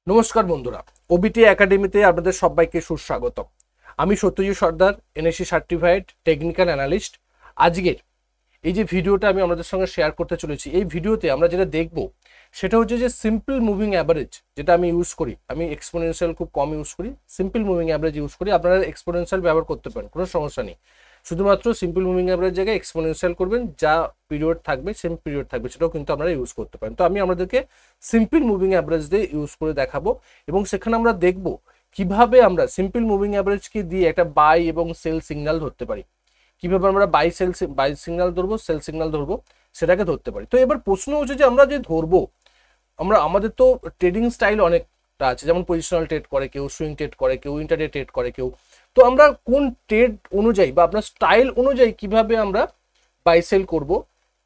নমস্কার বন্ধুরা, ওবিটি একাডেমিতে আপনাদের সবাইকে সুস্বাগত। আমি সত্যজিৎ সর্দার, এনএসসি সার্টিফাইড টেকনিক্যাল অ্যানালিস্ট। আজকের এই যে ভিডিওটা আমি আপনাদের সঙ্গে শেয়ার করতে চলেছি, এই ভিডিওতে আমরা যেটা দেখব সেটা হচ্ছে যে সিম্পল মুভিং অ্যাভারেজ যেটা আমি ইউজ করি। আমি এক্সপোনেনশিয়াল খুব কম ইউজ করি, সিম্পল মুভিং অ্যাভারেজ ইউজ করি। আপনারা এক্সপোনেনশিয়াল ব্যবহার করতে পারেন, কোনো সমস্যা নেই। শুধুমাত্র সিম্পল মুভিং অ্যাভারেজ জায়গায় এক্সপোনেনশিয়াল করবেন, যা পিরিয়ড থাকবে সেম পিরিয়ড থাকবে, সেটাও কিন্তু আপনারা ইউজ করতে পারেন। তো আমি আপনাদেরকে সিম্পল মুভিং অ্যাভারেজ দিয়ে ইউজ করে দেখাবো এবং সেখানে আমরা দেখব কিভাবে আমরা সিম্পল মুভিং অ্যাভারেজকে দিয়ে একটা বাই এবং সেল সিগন্যাল ধরতে পারি। কিভাবে আমরা বাই সিগন্যাল ধরবো, সেল সিগন্যাল ধরবো, সেটাকে ধরতে পারি। তো এবার প্রশ্ন হচ্ছে যে আমরা যে ধরবো, আমাদের তো ট্রেডিং স্টাইল অনেকটা আছে, যেমন পজিশনাল ট্রেড করে কেউ, সুইং ট্রেড করে কেউ, ইন্টারডে ট্রেড করে কেউ। তো আমরা কোন ট্রেড অনুযায়ী বা আপনার স্টাইল অনুযায়ী কিভাবে আমরা বাই সেল করব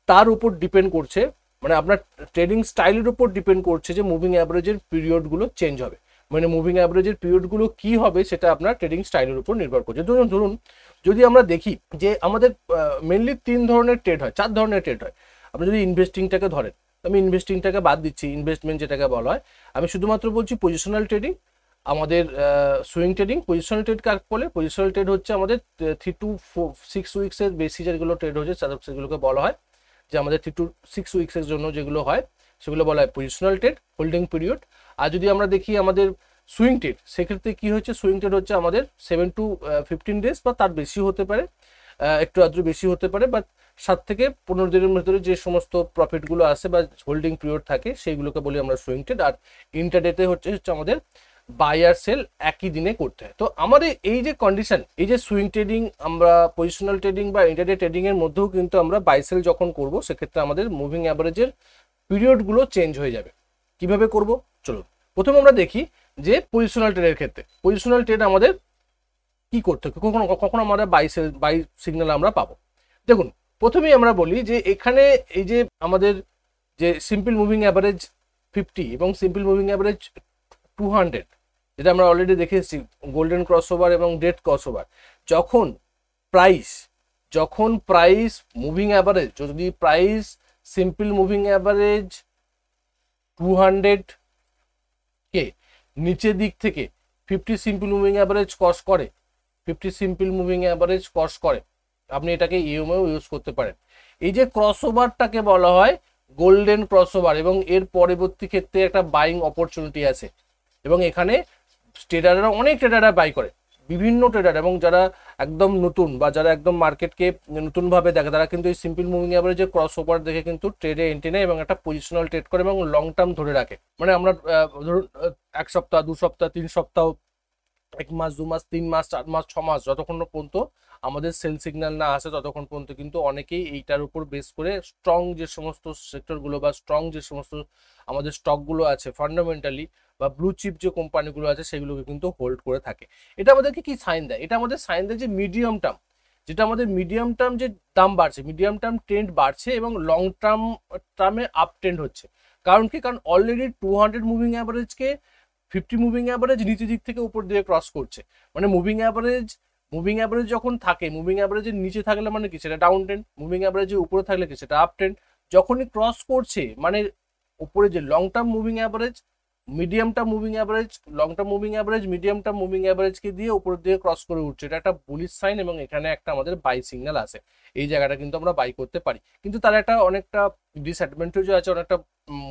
তার উপর ডিপেন্ড করছে, মানে আপনার ট্রেডিং স্টাইলের উপর ডিপেন্ড করছে যে মুভিং অ্যাভারেজের পিরিয়ডগুলো চেঞ্জ হবে। মানে মুভিং অ্যাভারেজের পিরিয়ডগুলো কি হবে সেটা আপনার ট্রেডিং স্টাইলের উপর নির্ভর করছে। ধরুন যদি আমরা দেখি যে আমাদের মেনলি 3 ধরনের ট্রেড হয়, 4 ধরনের ট্রেড হয়। আপনি যদি ইনভেস্টিংটাকে ধরেন, আমি ইনভেস্টিংটাকে বাদ দিচ্ছি, ইনভেস্টমেন্ট যেটাকে বলা হয়, আমি শুধুমাত্র বলছি পজিশনাল ট্রেডিং, আমাদের সুইং ট্রেডিং। পজিশনাল ট্রেড কাকে বলে? পজিশনাল ট্রেড হচ্ছে আমাদের 3 to 6 উইক্সের বেশি যেগুলো ট্রেড হচ্ছে সেগুলোকে বলা হয় যে আমাদের 3 to 6 উইক্সের জন্য যেগুলো হয় সেগুলো বলা হয় পজিশনাল ট্রেড, হোল্ডিং পিরিয়ড। আর যদি আমরা দেখি আমাদের সুইং ট্রেড, সেক্ষেত্রে কি হচ্ছে, সুইং ট্রেড হচ্ছে আমাদের 7 to 15 ডেজ বা তার বেশি হতে পারে, একটু আদ্র বেশি হতে পারে, বা 7 থেকে 15 দিনের ভেতরে যে সমস্ত প্রফিটগুলো আসে বা হোল্ডিং পিরিয়ড থাকে সেইগুলোকে বলি আমরা সুইং ট্রেড। আর ইন্টারডেতে হচ্ছে আমাদের বাই আর সেল একই দিনে করতে হয়। তো আমাদের এই যে কন্ডিশন, এই যে সুইং ট্রেডিং, আমরা পজিশনাল ট্রেডিং বা ইন্টারডে ট্রেডিং এর মধ্যেও কিন্তু আমরা বাই সেল যখন করব, সেক্ষেত্রে আমাদের মুভিং অ্যাভারেজের পিরিয়ডগুলো চেঞ্জ হয়ে যাবে। কিভাবে করব চলুন প্রথমে আমরা দেখি যে পজিশনাল ট্রেডের ক্ষেত্রে পজিশনাল ট্রেড আমাদের কি করতে হবে, কখনো কখনো আমরা বাই সিগন্যাল আমরা পাবো। দেখুন প্রথমেই আমরা বলি যে এখানে এই যে আমাদের যে সিম্পল মুভিং অ্যাভারেজ 50 এবং সিম্পল মুভিং অ্যাভারেজ 200, যেটা আমরা অলরেডি দেখে এসেছি, গোল্ডেন ক্রসওভার এবং ডেড ক্রসওভার। যখন প্রাইস মুভিং অ্যাভারেজ, যদি প্রাইস সিম্পল মুভিং অ্যাভারেজ 200 কে নিচের দিক থেকে 50 সিম্পল মুভিং অ্যাভারেজ ক্রস করে, 50 সিম্পল মুভিং অ্যাভারেজ ক্রস করে, আপনি এটাকে ইএমএও ইউজ করতে পারেন। এই যে ক্রসওভারটাকে বলা হয় গোল্ডেন ক্রসওভার, এবং এর পরবর্তী ক্ষেত্রে একটা বাইং অপরচুনিটি আছে। এবং এখানে ট্রেডাররা, অনেক ট্রেডাররা বাই করে, বিভিন্ন ট্রেডার, এবং যারা একদম নতুন বা যারা একদম মার্কেটকে নতুনভাবে দেখে, তারা কিন্তু এই সিম্পল মুভিং অ্যাভারেজের ক্রস ওভার দেখে কিন্তু ট্রেডে এন্ট্রি নেয় এবং একটা পজিশনাল ট্রেড করে এবং লং টার্ম ধরে রাখে। মানে আমরা ধরুন 1 সপ্তাহ, 2 সপ্তাহ, 3 সপ্তাহ, 1 মাস, 2 মাস, 3 মাস, 4 মাস, 6 মাস, যতক্ষণ পর্যন্ত আমাদের সেল সিগন্যাল না আসে ততক্ষণ পর্যন্ত কিন্তু অনেকেই এইটার উপর বেস করে স্ট্রং যে সমস্ত সেক্টরগুলো বা স্ট্রং যে সমস্ত আমাদের স্টকগুলো আছে ফান্ডামেন্টালি, বা ব্লু চিপ যে কোম্পানিগুলো আছে সেগুলোকে কিন্তু হোল্ড করে থাকে। এটা আমাদেরকে কি সাইন দেয়? এটা আমাদের সাইন দেয় যে মিডিয়াম টার্ম, যেটা আমাদের মিডিয়াম টার্ম যে দাম বাড়ছে, মিডিয়াম টার্ম ট্রেন্ড বাড়ছে এবং লং টার্মে আপ ট্রেন্ড হচ্ছে। কারণ কি? কারণ অলরেডি 200 মুভিং অ্যাভারেজকে 50 মুভিং অ্যাভারেজ নিচের দিক থেকে উপর দিকে ক্রস করছে। মানে মুভিং অ্যাভারেজ যখন থাকে, মুভিং অ্যাভারেজের নিচে থাকলে মানে কি, সেটা ডাউন ট্রেন্ড। মুভিং অ্যাভারেজের উপরে থাকলে কি, সেটা আপ ট্রেন্ড। যখনই ক্রস করছে, মানে উপরে যে long term moving average, medium term moving average, long term moving average, medium term moving অ্যাভারেজকে দিয়ে উপর দিয়ে ক্রস করে উঠছে, এটা একটা বুলিশ সাইন এবং এখানে একটা আমাদের বাই সিগন্যাল আছে। এই জায়গাটা কিন্তু আমরা বাই করতে পারি, কিন্তু তার একটা অনেকটা ডিসঅ্যাডভান্টেজও আছে। অনেকটা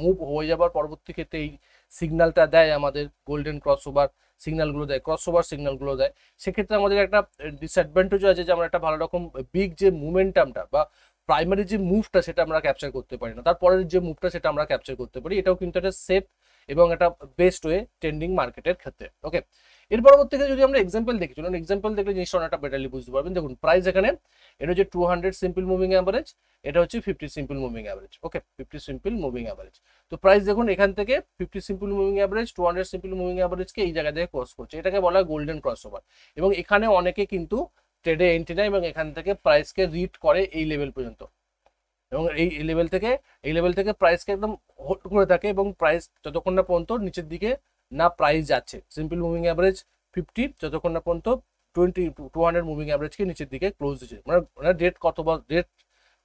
মুভ হয়ে যাবার পরবর্তী ক্ষেত্রে এই সিগন্যালটা দেয় আমাদের, গোল্ডেন ক্রসওভার সিগন্যালগুলো দেয়, ক্রসওভার সিগন্যালগুলো দেয়। সেক্ষেত্রে আমাদের একটা ডিসঅ্যাডভান্টেজও আছে যে আমরা একটা ভালো রকম বিগ যে মুভমেন্টামটা বা প্রাইমারি যে মুভটা সেটা আমরা ক্যাপচার করতে পারি না, তারপরের যে মুভটা সেটা আমরা ক্যাপচার করতে পারি। এটাও কিন্তু একটা সেফ এবং একটা বেস্ট ওয়ে ট্রেন্ডিং মার্কেটের ক্ষেত্রে। ওকে, এর পরবর্তীতে যদি আমরা এক্সাম্পল দেখি, চলুন এক্সাম্পল দেখলে জিনিসটা অনেকটা বেটারলি বুঝতে পারবেন। দেখুন প্রাইস এখানে, এটা হচ্ছে 200 সিম্পল মুভিং অ্যাভারেজ, এটা হচ্ছে 50 simple moving average. Okay, 50 simple moving average. তো প্রাইস দেখুন এখান থেকে 50 simple moving average 200 simple moving অ্যাভারেজকে এই জায়গা থেকে ক্রস করছে, এটাকে বলা হয় গোল্ডেন ক্রসওভার। এবং এখানে অনেকে কিন্তু ট্রেডে এন্ট্রি নেয় এবং এখান থেকে প্রাইসকে রিড করে এই লেভেল পর্যন্ত, এবং এই লেভেল থেকে প্রাইসকে একদম হোল্ড করে থাকে এবং প্রাইস যতক্ষণ না পর্যন্ত নিচের দিকে না প্রাইস যাচ্ছে, সিম্পল মুভিং অ্যাভারেজ 50 যতক্ষণ না পর্যন্ত 200 মুভিং অ্যাভারেজকে নিচের দিকে ক্লোজ দিচ্ছে, মানে ডেট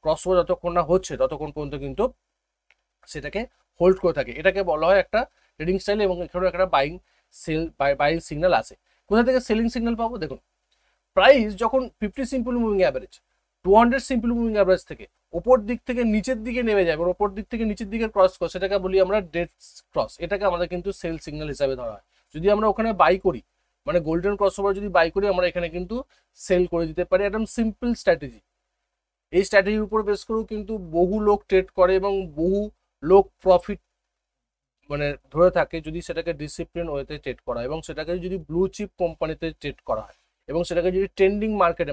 ক্রসওভার যতক্ষণ না হচ্ছে ততক্ষণ পর্যন্ত কিন্তু সেটাকে হোল্ড করে থাকে। এটাকে বলা হয় একটা ট্রেডিং স্টাইল, এবং এখানেও একটা বাইং সিগন্যাল আছে। কোথা থেকে সেলিং সিগন্যাল পাবো? দেখুন, প্রাইস যখন 50 simple moving average 200 simple moving average থেকে ওপর দিক থেকে নিচের দিকে নেমে যায়, এবং ওপর দিক থেকে নিচের দিকে ক্রস করে, সেটাকে বলি আমরা ডেড ক্রস। এটাকে আমাদের কিন্তু সেল সিগন্যাল হিসাবে ধরা হয়। যদি আমরা ওখানে বাই করি, মানে গোল্ডেন ক্রস ওভার যদি বাই করি, আমরা এখানে কিন্তু সেল করে দিতে পারি। একদম সিম্পল স্ট্র্যাটেজি। এই স্ট্র্যাটেজির উপর বেস করেও কিন্তু বহু লোক ট্রেড করে এবং বহু লোক প্রফিট মানে ধরে থাকে, যদি সেটাকে ডিসিপ্লিন ওয়েতে ট্রেড করা হয় এবং সেটাকে যদি ব্লু চিপ কোম্পানিতে ট্রেড করা হয় এবং সেটাকে যদি ট্রেন্ডিং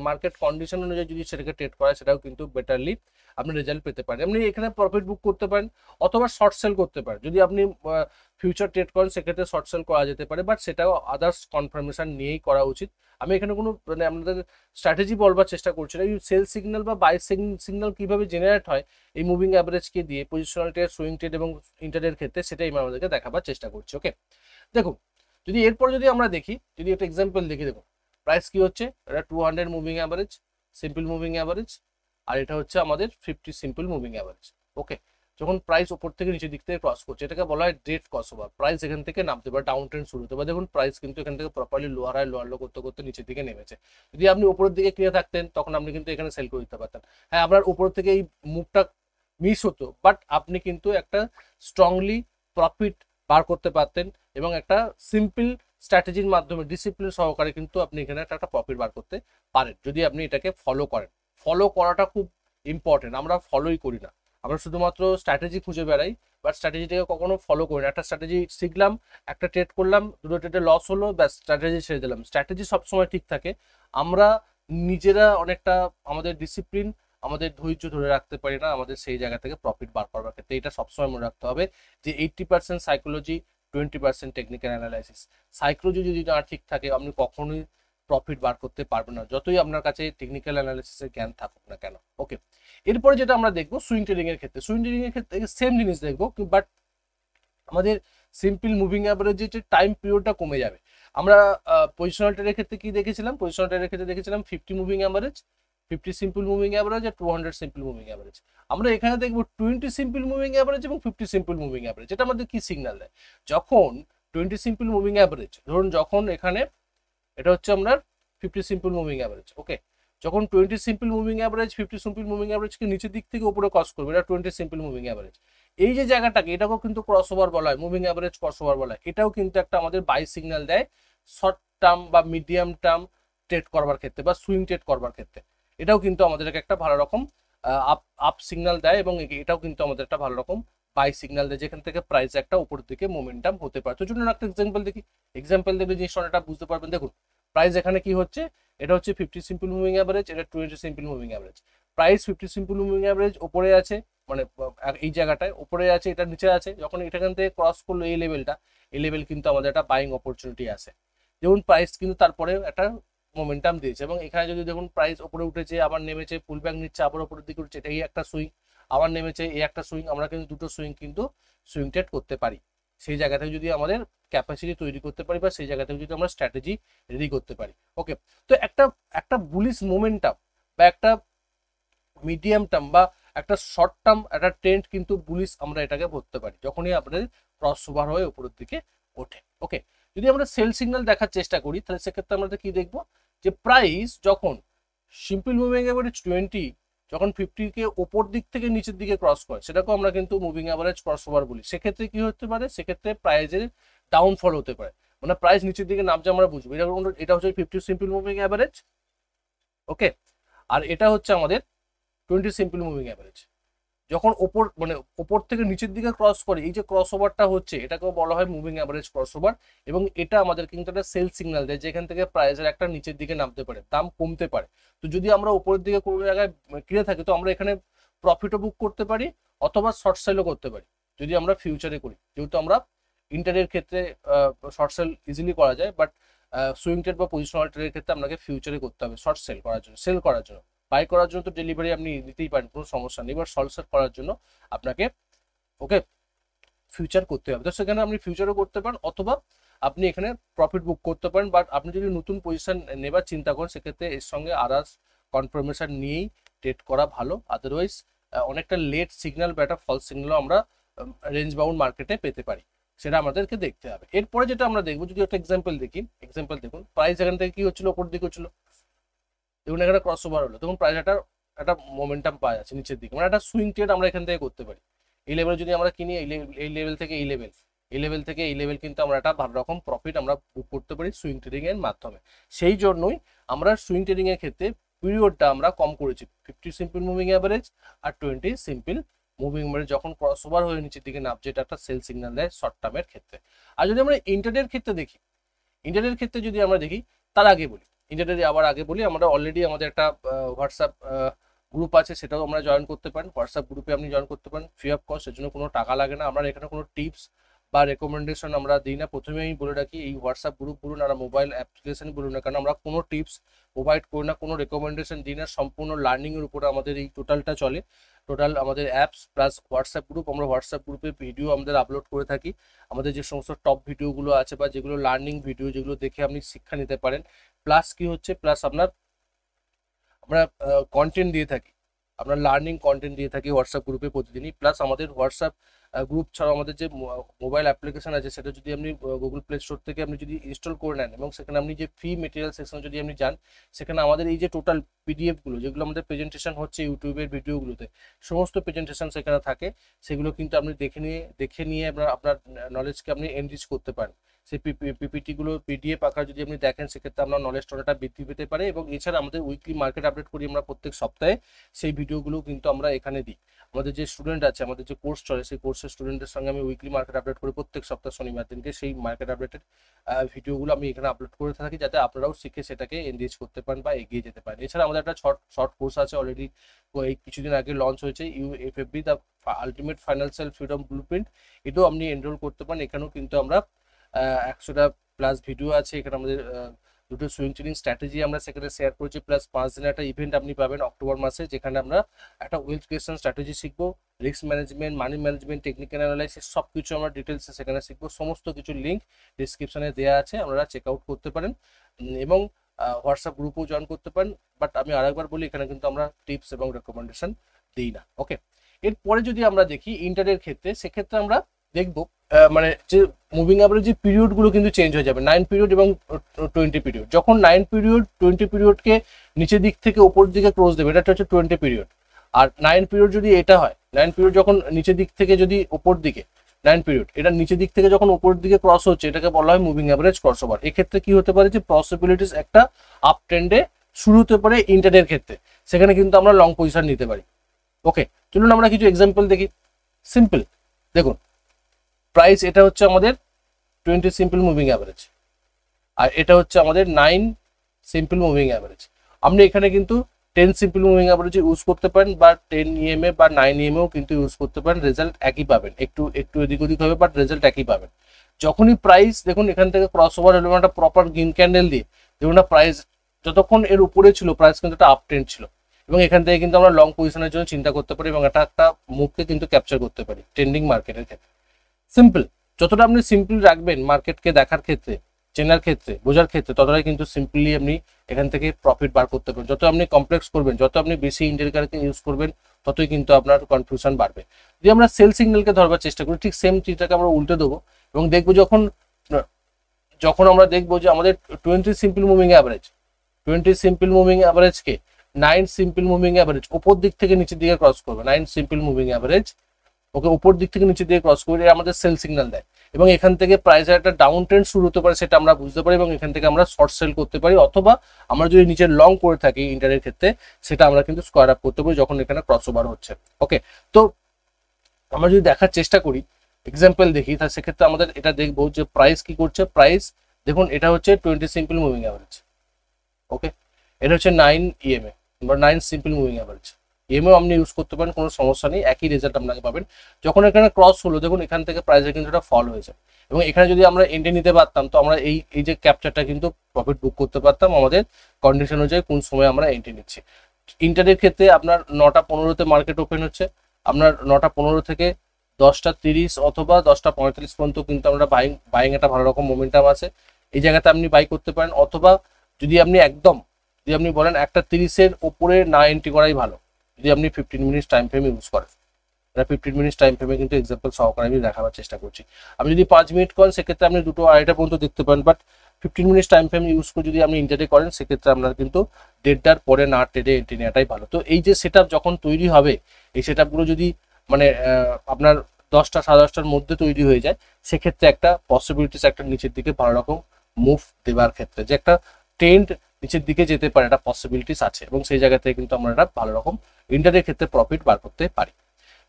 মার্কেট কন্ডিশন অনুযায়ী যদি সেটাকে ট্রেড করা হয়, সেটাও কিন্তু বেটারলি আপনি রেজাল্ট পেতে পারেন। আপনি এখানে প্রফিট বুক করতে পারেন অথবা শর্ট সেল করতে পারেন। যদি আপনি ফিউচার ট্রেড করেন সেক্ষেত্রে শর্ট সেল করা যেতে পারে, বাট সেটাও আদার্স কনফার্মেশন নিয়েই করা উচিত। আমি এখানে কোনো মানে আপনাদের স্ট্র্যাটেজি বলবার চেষ্টা করছি না। এই সেল সিগন্যাল বা বাই সিগন্যাল কিভাবে জেনারেট হয় এই মুভিং অ্যাভারেজকে দিয়ে পজিশনাল ট্রেড, সুইং ট্রেড এবং ইন্টারডের ক্ষেত্রে, সেটাই আমি আমাদেরকে দেখাবার চেষ্টা করছি। ওকে, দেখুন, যদি এরপর যদি আমরা দেখি, যদি একটা এক্সাম্পল দেখি, দেখুন প্রাইস কি হচ্ছে, এটা 200 moving average, simple moving average, আর এটা হচ্ছে আমাদের 50 সিম্পল মুভিং অ্যাভারেজ। ওকে, যখন প্রাইস ওপর থেকে নিচের দিক থেকে ক্রস করছে, এটাকে বলা হয় ডেড ক্রস ওভার। প্রাইস এখান থেকে নামতে পারে, ডাউন ট্রেন্ড শুরু হতে পারে। দেখুন প্রাইস কিন্তু এখান থেকে properly lower high lower low করতে করতে নিচের দিকে নেমেছে। যদি আপনি উপরের দিকে কিনে থাকতেন তখন আপনি কিন্তু এখানে সেল করে দিতে পারতেন। হ্যাঁ, আপনার উপর থেকে এই মুভটা মিস হতো, বাট আপনি কিন্তু একটা স্ট্রংলি প্রফিট বার করতে পারতেন এবং একটা সিম্পল স্ট্র্যাটেজির মাধ্যমে ডিসিপ্লিন সহকারে কিন্তু আপনি এখানে একটা প্রফিট বার করতে পারেন, যদি আপনি এটাকে ফলো করেন। ফলো করাটা খুব ইম্পর্টেন্ট। আমরা ফলোই করি না, আমরা শুধুমাত্র স্ট্র্যাটেজি খুঁজে বেড়াই, বাট স্ট্র্যাটেজিটাকে কখনো ফলো করি না। একটা স্ট্র্যাটেজি শিখলাম, একটা ট্রেড করলাম, দুটো ট্রেডে লস হলো, ব্যাস স্ট্র্যাটেজি ছেড়ে দিলাম। স্ট্র্যাটেজি সবসময় ঠিক থাকে, আমরা নিজেরা অনেকটা আমাদের ডিসিপ্লিন, আমাদের ধৈর্য ধরে রাখতে পারি না আমাদের সেই জায়গা থেকে প্রফিট বার করবার ক্ষেত্রে। এটা সবসময় মনে রাখতে হবে যে 80% সাইকোলজি, 20% টেকনিক্যাল অ্যানালাইসিস। সাইকোলজি যদি না ঠিক থাকে, আপনি কখনোই প্রফিট বার করতে পারবেন না, যতই আপনার কাছে টেকনিক্যাল অ্যানালাইসিসের জ্ঞান থাকুক না কেন। ওকে, এরপরে যেটা আমরা দেখবো সুইং ট্রেডিং এর ক্ষেত্রে, সুইং ট্রেডিং এর ক্ষেত্রে সেম জিনিস দেখবো, বাট আমাদের সিম্পল মুভিং অ্যাভারেজে যে টাইম পিরিয়ডটা কমে যাবে। আমরা পজিশনাল ট্রেডের ক্ষেত্রে কি দেখেছিলাম? পজিশনাল ট্রেডের ক্ষেত্রে দেখেছিলাম 50 moving average, 50 simple moving average আর 200 সিম্পল মুভিং অ্যাভারেজ। আমরা এখানে দেখবো 20 সিম্পল মুভিং অ্যাভারেজ এবং 50 সিম্পল মুভিং অ্যাভারেজ। এটা আমাদের কি সিগন্যাল দেয়? যখন 20 সিম্পল মুভিং অ্যাভারেজ, ধরুন যখন এখানে এটা হচ্ছে আপনার 50 সিম্পল মুভিং অ্যাভারেজ। ওকে, যখন 20 simple moving average 50 simple moving অ্যাভারেজকে নিচের দিক থেকে উপরে ক্রস করবে, এটা 20 সিম্পল মুভিং অ্যাভারেজ। এই যে জায়গাটাকে, এটাকেও কিন্তু ক্রস ওভার বলা হয়, মুভিং অ্যাভারেজ ক্রস ওভার বলা হয়। এটাও কিন্তু একটা আমাদের বাই সিগন্যাল দেয় শর্ট টার্ম বা মিডিয়াম টার্ম ট্রেড করবার ক্ষেত্রে বা সুইং ট্রেড করবার ক্ষেত্রে। এটাও কিন্তু আমাদেরকে একটা ভালো রকম আপ সিগন্যাল দেয় এবং এটাও কিন্তু আমাদের একটা ভালো রকম বাই সিগন্যাল দেয়, যেখান থেকে প্রাইস একটা উপরের দিকে মোমেন্টাম হতে পারে। তো জন্য একটা এক্সাম্পল দেখি, এক্সাম্পল দেখলে জিনিসটা অনেকটা বুঝতে পারবেন। দেখুন প্রাইস এখানে কি হচ্ছে, এটা হচ্ছে 50 সিম্পল মুভিং অ্যাভারেজ, এটা 20 simple moving average. Price 50 simple moving average উপরে আছে, মানে এই জায়গাটায় উপরে আছে, এটা নিচে আছে। যখন এখান থেকে ক্রস করলো এই লেভেলটা, এই লেভেল কিন্তু আমাদের একটা বাইং অপরচুনিটি আছে। যেমন প্রাইস কিন্তু তারপরে একটা মোমেন্টাম দিয়েছে এবং এখানে যদি দেখুন প্রাইস উপরে উঠেছে, আবার নেমেছে, পুল ব্যাক নিচ্ছে, আবার উপরের দিকে উঠছে, এটা এই একটা সুইং, আবার নেমেছে, এই একটা সুইং। আমরা কিন্তু দুটো সুইং কিন্তু সুইং ট্রেড করতে পারি। সেই জায়গা থেকে যদি আমাদের ক্যাপাসিটি তৈরি করতে পারি বা সেই জায়গা থেকে যদি আমরা স্ট্র্যাটেজি রেডি করতে পারি। ওকে, তো একটা বুলিশ মোমেন্টাম বা একটা মিডিয়াম টার্ম বা একটা শর্ট টার্ম একটা ট্রেন্ড কিন্তু বুলিশ আমরা এটাকে ধরতে পারি যখনই আপনাদের ক্রস ওভার হয়ে উপরের দিকে ওঠে। ওকে, যদি আমরা সেল সিগন্যাল দেখার চেষ্টা করি, তাহলে সেক্ষেত্রে আমরা কি দেখবো, যে প্রাইস যখন সিম্পল মুভিং অ্যাভারেজ 20 যখন 50 কে ওপর দিক থেকে নিচের দিকে ক্রস করে, সেটাকেও আমরা কিন্তু মুভিং অ্যাভারেজ ক্রস ওভার বলি। সেক্ষেত্রে কি হতে পারে, সেক্ষেত্রে প্রাইজের ডাউনফল হতে পারে, মানে প্রাইস নিচের দিকে নামছে আমরা বুঝবো। এটা হচ্ছে 50 সিম্পল মুভিং অ্যাভারেজ। ওকে, আর এটা হচ্ছে আমাদের 20 সিম্পল মুভিং অ্যাভারেজ। যখন ওপর থেকে নিচের দিকে ক্রস করে, এই যে ক্রস ওভারটা হচ্ছে, এটাকেও বলা হয় মুভিং অ্যাভারেজ ক্রস ওভার। এবং এটা আমাদের কিন্তু একটা সেল সিগন্যাল দেয়, যেখান থেকে প্রাইসের একটা নিচের দিকে নামতে পারে, দাম কমতে পারে। তো যদি আমরা উপরের দিকে কোনো জায়গায় কিনে থাকি, তো আমরা এখানে প্রফিটও বুক করতে পারি অথবা শর্ট সেলও করতে পারি যদি আমরা ফিউচারে করি। যেহেতু আমরা ইন্টারের ক্ষেত্রে শর্ট সেল ইজিলি করা যায়, বাট সুইং ট্রেড বা পজিশনাল ট্রেডের ক্ষেত্রে আপনাকে ফিউচারে করতে হবে শর্ট সেল করার জন্য। সেল করার জন্য, বাই করার জন্য তো ডেলিভারি আপনি দিতেই পারেন, কোনো সমস্যা নেই, বাট শর্ট সেল করার জন্য আপনাকে ওকে ফিউচার করতে হবে। তো সেখানে আপনি ফিউচারও করতে পারেন অথবা আপনি এখানে প্রফিট বুক করতে পারেন। বাট আপনি যদি নতুন পজিশন নেবার চিন্তা করেন, সেক্ষেত্রে এর সঙ্গে আদার্স কনফার্মেশন নিয়েই ট্রেড করা ভালো। আদারওয়াইজ অনেকটা লেট সিগন্যাল বা একটা ফলস সিগন্যালও আমরা রেঞ্জ বাউন্ড মার্কেটে পেতে পারি। সেটা আমাদেরকে দেখতে হবে। এরপরে যেটা আমরা দেখবো, যদি একটা এক্সাম্পল দেখি, এক্সাম্পল দেখুন প্রাইস এখান থেকে কি হচ্ছিল, উপর দিকে হচ্ছিল, দেখুন এখানে ক্রস ওভার হলো, তখন প্রাইস একটা মোমেন্টাম পাওয়া যাচ্ছে নিচের দিকে, মানে একটা সুইং ট্রেড আমরা এখান থেকে করতে পারি। এই লেভেল যদি আমরা কিনি, এই লেভেল থেকে এই লেভেল, এই লেভেল থেকে এই লেভেল কিন্তু আমরা একটা ভালো রকম প্রফিট আমরা বুক করতে পারি সুইং ট্রেডিং এর মাধ্যমে। সেই জন্যই আমরা সুইং ট্রেডিং এর ক্ষেত্রে পিরিয়ডটা আমরা কম করেছি, 50 সিম্পল মুভিং অ্যাভারেজ আর 20 সিম্পল মুভিং অ্যাভারেজ যখন ক্রস ওভার হয়ে নিচের দিকে নামছে, এটা একটা সেল সিগন্যাল দেয় শর্ট টার্মের ক্ষেত্রে। আর যদি আমরা ইন্টারডের ক্ষেত্রে দেখি, ইন্টারডের ক্ষেত্রে যদি আমরা দেখি, তার আগে বলি, ইন্টারডে আবার আগে বলি, আমরা অলরেডি আমাদের একটা হোয়াটসঅ্যাপ গ্রুপ আছে, সেটাও আমরা জয়েন করতে পারেন। হোয়াটসঅ্যাপ গ্রুপে আপনি জয়েন করতে পারেন ফ্রি অফ কস্ট, এর জন্য কোনো টাকা লাগে না। আমরা এখানে কোনো টিপস বা রেকমেন্ডেশন আমরা দিই না। প্রথমে আমি বলে রাখি, এই হোয়াটসঅ্যাপ গ্রুপ বলুন আর মোবাইল অ্যাপ্লিকেশন বলুন না, কারণ আমরা কোনো টিপস প্রোভাইড করি না, কোনো রেকমেন্ডেশন দিই না। সম্পূর্ণ লার্নিংয়ের উপরে আমাদের এই টোটালটা চলে। টোটাল আমাদের অ্যাপস প্লাস হোয়াটসঅ্যাপ গ্রুপ, আমরা হোয়াটসঅ্যাপ গ্রুপে ভিডিও আমাদের আপলোড করে থাকি। আমাদের যে সমস্ত টপ ভিডিওগুলো আছে বা যেগুলো লার্নিং ভিডিও, যেগুলো দেখে আপনি শিক্ষা নিতে পারেন, প্লাস কি হচ্ছে, প্লাস আপনার আমরা কন্টেন্ট দিয়ে থাকি, আমরা লার্নিং কন্টেন্ট দিয়ে থাকি হোয়াটসঅ্যাপ গ্রুপে প্রতিদিনই। প্লাস আমাদের হোয়াটসঅ্যাপ গ্রুপ ছাড়াও আমাদের যে মোবাইল অ্যাপ্লিকেশন আছে, সেটা যদি আপনি গুগল প্লে স্টোর থেকে আপনি যদি ইনস্টল করে নেন এবং সেখানে আপনি যে ফ্রি মেটেরিয়াল সেকশনে যদি আপনি যান, সেখানে আমাদের এই যে টোটাল পিডিএফগুলো, যেগুলো আমাদের প্রেজেন্টেশন হচ্ছে ইউটিউবের ভিডিওগুলোতে, সমস্ত প্রেজেন্টেশন সেখানে থাকে, সেগুলো কিন্তু আপনি দেখে নিয়ে আপনার নলেজকে আপনি এনরিচ করতে পারেন। সেই পিপিটিগুলো পিডিএফ আকার যদি আপনি দেখেন, সেক্ষেত্রে আপনার নলেজটা অনেকটা বৃদ্ধি পেতে পারে। এবং এছাড়া আমাদের উইকলি মার্কেট আপডেট করি আমরা প্রত্যেক সপ্তাহে, সেই ভিডিওগুলো কিন্তু আমরা এখানে দিই। আমাদের যে স্টুডেন্ট আছে, আমাদের যে কোর্স চলে, সেই কোর্সের স্টুডেন্টের সঙ্গে আমি উইকলি মার্কেট আপডেট করি প্রত্যেক সপ্তাহ শনিবার দিনকে। সেই মার্কেট আপডেটের ভিডিওগুলো আমি এখানে আপলোড করে থাকি, যাতে আপনারাও শিখে সেটাকে এনগেজ করতে পারেন বা এগিয়ে যেতে পারেন। এছাড়া আমাদের একটা শর্ট কোর্স আছে, অলরেডি এই কিছুদিন আগে লঞ্চ হয়েছে, UFFB the ultimate financial freedom blueprint. এটাও আপনি এনরোল করতে পারেন। এখানেও কিন্তু আমরা 100টা প্লাস ভিডিও আছে। এখানে আমাদের দুটো সুইং ট্রেডিং স্ট্র্যাটেজি আমরা সেখানে শেয়ার করেছি, প্লাস 5 দিনের একটা ইভেন্ট আপনি পাবেন অক্টোবর মাসে, যেখানে আমরা একটা ওয়েলথ ক্রিয়েশন স্ট্র্যাটেজি শিখবো, risk management, money management, technical analysis, সব কিছু আমরা ডিটেলসে সেখানে শিখবো। সমস্ত কিছু লিঙ্ক ডিসক্রিপশনে দেওয়া আছে, আপনারা চেক আউট করতে পারেন এবং হোয়াটসঅ্যাপ গ্রুপও জয়েন করতে পারেন। বাট আমি আরেকবার বলি, এখানে কিন্তু আমরা টিপস এবং রেকমেন্ডেশন দিই না। ওকে, এরপরে যদি আমরা দেখি ইন্টারের ক্ষেত্রে, সেক্ষেত্রে আমরা দেখবো মানে যে মুভিং অ্যাভারেজ যে পিরিয়ডগুলো কিন্তু চেঞ্জ হয়ে যাবে, 9 পিরিয়ড এবং 20 পিরিয়ড। যখন 9 পিরিয়ড 20 পিরিয়ডকে নিচের দিক থেকে উপর দিকে ক্রস দেবে, এটা হচ্ছে 20 পিরিয়ড। আর 9 পিরিয়ড যদি এটা হয়, 9 পিরিয়ড যখন নিচের দিক থেকে যদি উপর দিকে, 9 পিরিয়ড এটা নিচের দিক থেকে যখন উপর দিকে ক্রস হচ্ছে, এটাকে বলা হয় মুভিং অ্যাভারেজ ক্রস ওভার। এক্ষেত্রে কি হতে পারে, যে পসিবিলিটিস একটা আপ ট্রেন্ডে শুরু হতে পারে ইন্টারডের ক্ষেত্রে, সেখানে কিন্তু আমরা লং পজিশন নিতে পারি। ওকে, চলুন আমরা কিছু এক্সাম্পল দেখি। সিম্পল দেখুন, প্রাইস এটা হচ্ছে আমাদের 20 সিম্পল মুভিং অ্যাভারেজ, আর এটা হচ্ছে আমাদের 9 সিম্পল মুভিং অ্যাভারেজ। আপনি এখানে কিন্তু 10 সিম্পল মুভিং অ্যাভারেজ ইউজ করতে পারেন, বা 10 ইএমএ বা 9 ইএমএও কিন্তু ইউজ করতে পারেন, রেজাল্ট একই পাবেন, একটু এদিক ওদিক হবে, বাট রেজাল্ট একই পাবেন। যখনই প্রাইস দেখুন এখান থেকে ক্রস ওভার হলো, একটা প্রপার গ্রিন ক্যান্ডেল দিয়ে দেখুন না, প্রাইস যতক্ষণ এর উপরে ছিল, প্রাইস কিন্তু একটা আপ ট্রেন্ড ছিল, এবং এখান থেকে কিন্তু আমরা লং পজিশনের জন্য চিন্তা করতে পারি এবং একটা মুভকে কিন্তু ক্যাপচার করতে পারি ট্রেন্ডিং মার্কেটের ক্ষেত্রে। সিম্পল, যতটা আপনি সিম্পল রাখবেন মার্কেটকে দেখার ক্ষেত্রে, চেনার ক্ষেত্রে, বোঝার ক্ষেত্রে, ততটাই কিন্তু সিম্পলি আপনি এখান থেকে প্রফিট বার করতে পারবেন। যত আপনি কমপ্লেক্স করবেন, যত আপনি বেশি ইন্ডিকেটরকে ইউজ করবেন, ততই কিন্তু আপনার কনফিউশন বাড়বে। যদি আমরা সেল সিগন্যালকে ধরবার চেষ্টা করি, ঠিক সেম চিজটাকে আমরা উল্টে দেবো এবং দেখবো যখন আমরা দেখবো যে আমাদের 20 simple moving average, 20 simple moving অ্যাভারেজকে 9 সিম্পল মুভিং অ্যাভারেজ উপর দিক থেকে নিচের দিকে ক্রস করবে, 9 সিম্পল মুভিং অ্যাভারেজ ওকে উপর দিক থেকে নিচের দিকে ক্রস করে আমাদের সেল সিগন্যাল দেয়, এবং এখান থেকে প্রাইসের একটা ডাউন ট্রেন্ড শুরু হতে পারে, সেটা আমরা বুঝতে পারি এবং এখান থেকে আমরা শর্ট সেল করতে পারি, অথবা আমরা যদি নিচের লং করে থাকি ইন্টারের ক্ষেত্রে, সেটা আমরা কিন্তু স্কোয়ার আপ করতে পারি যখন এখানে ক্রস ওভার হচ্ছে। ওকে, তো আমরা যদি দেখার চেষ্টা করি, এক্সাম্পল দেখি, তাহলে সেক্ষেত্রে আমাদের এটা দেখবো যে প্রাইস কি করছে। প্রাইস দেখুন এটা হচ্ছে 20 সিম্পল মুভিং অ্যাভারেজ। ওকে, এটা হচ্ছে 9 ইএমএ বা 9 সিম্পল মুভিং অ্যাভারেজ। ইএমএও আপনি ইউজ করতে পারেন, কোনো সমস্যা নেই, একই রেজাল্ট আপনাকে পাবেন। যখন এখানে ক্রস হলো, দেখুন এখান থেকে প্রাইসে কিন্তু একটা ফল হয়েছে, এবং এখানে যদি আমরা এন্ট্রি নিতে পারতাম, তো আমরা এই যে ক্যাপচারটা কিন্তু প্রফিট বুক করতে পারতাম আমাদের কন্ডিশন অনুযায়ী, কোন সময় আমরা এন্ট্রি নিচ্ছি। ইন্টারের ক্ষেত্রে আপনার 9টা 15-তে মার্কেট ওপেন হচ্ছে, আপনার 9টা 15 থেকে 10টা 30 অথবা 10টা 45 পর্যন্ত কিন্তু আমরা বাইং একটা ভালো রকম মোমেন্টাম আছে, এই জায়গাতে আপনি বাই করতে পারেন। অথবা যদি আপনি বলেন একটা 30-এর ওপরে না এন্ট্রি করাই ভালো, যদি আপনি 15 মিনিটস টাইম ফ্রেম ইউজ করেন। 15 মিনিটস টাইম ফ্রেমে কিন্তু এক্সাম্পল সহকারে আমি দেখাবার চেষ্টা করছি। আপনি যদি 5 মিনিট করেন সেক্ষেত্রে আপনি 2টো 2:30 পর্যন্ত দেখতে পারেন, but 15 minutes time frame use করে যদি আপনি ইন্টারডে করেন সেক্ষেত্রে আপনার কিন্তু 1:30টার পরে না ট্রেডে এন্ট্রি নেওয়াটাই ভালো। তো এই যে সেট যখন তৈরি হবে, এই সেট আপগুলো যদি মানে আপনার 10টা 10:30টার মধ্যে তৈরি হয়ে যায়, সেক্ষেত্রে একটা পসিবিলিটিস একটা নিচের দিকে ভালো রকম মুভ দেওয়ার ক্ষেত্রে যে একটা ট্রেন্ড নিচের দিকে যেতে পারে, একটা পসিবিলিটিস আছে, এবং সেই জায়গা থেকে কিন্তু আমরা একটা ভালো রকম ইন্টারডে ক্ষেত্রে প্রফিট বার করতে পারি।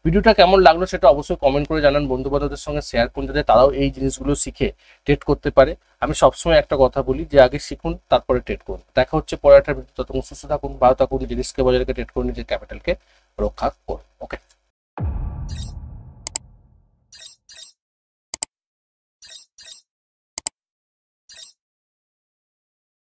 ভিডিওটা কেমন লাগলো সেটা অবশ্যই কমেন্ট করে জানান, বন্ধু বান্ধবদের সঙ্গে শেয়ার করুন যাতে তারাও এই জিনিসগুলো শিখে ট্রেড করতে পারে। আমি সবসময় একটা কথা বলি যে আগে শিখুন তারপরে ট্রেড করুন। দেখা হচ্ছে পরের একটা ভিডিও, ততক্ষণ সুস্থ থাকুন, ভালো থাকুন, রিস্কে বাজারকে ট্রেড করুন, নিজের ক্যাপিটালকে রক্ষা করুন। ওকে।